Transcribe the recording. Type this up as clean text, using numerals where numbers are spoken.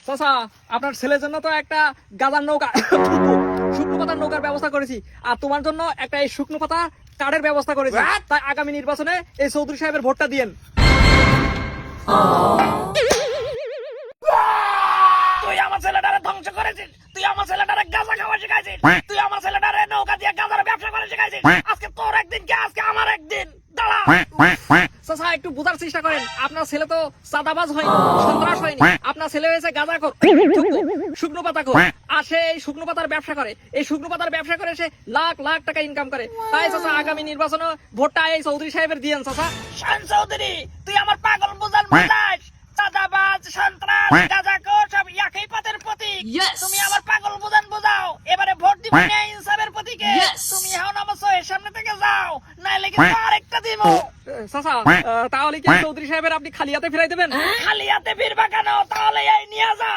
চাচা, আপনার ছেলের জন্য তো একটা গাজার নৌকা শুকনো পাতার নৌকার ব্যবস্থা করেছি, আর তোমার জন্য একটা এই শুকনো পাতা কার্ডের ব্যবস্থা করেছি। তাই আগামী নির্বাচনে এই চৌধুরী সাহেবের ভোটটা দিয়েন। তুই আমার ছেলেটারে ধ্বংস করেছিস, তুই আমার ছেলেটারে গাঁজা খাওয়া শিখাইছিস, তুই আমার ছেলেটারে নৌকা দিয়ে গাঁজার ব্যবসা করে শিখাইছিস। আজকে তোর একদিন কি আজকে আমার একদিন। দাঁড়া চাচা, একটু বোঝার চেষ্টা করেন। আপনার ছেলে তো চাঁদাবাজ হয়নি, সন্ত্রাস হয়নি। আপনার ছেলে হয়েছে গাঁজাখোর, শুকনো পাতাখোর। আর সে এই শুকনো পাতার ব্যবসা করে। এই শুকনো পাতার ব্যবসা করে সে লাখ লাখ টাকা ইনকাম করে। তাই চাচা, আগামী নির্বাচনে ভোটটা এই চৌধুরী সাহেবের দিয়েন। চাচা শান চৌধুরী, তুই আমার পাগল বোঝান বোঝাস। চাঁদাবাজ, সন্ত্রাস, গাঁজাখোর সব একই পাতের প্রতীক। তুমি আমার পাগল বোঝান বোঝাও। এবারে ভোট দিবে ন্যায় ইনসাফের প্রতীকে। তুমি এখন আমার চোখের সামনে থেকে যাও, নাইলে কিন্তু আরেকটা দিব। চাচা, তাহলে কি চৌধুরী সাহেবের আপনি খালি হাতে ফিরাই দেবেন? খালি হাতে ফিরবা কেন? তাহলে এই নিয়ে যাও।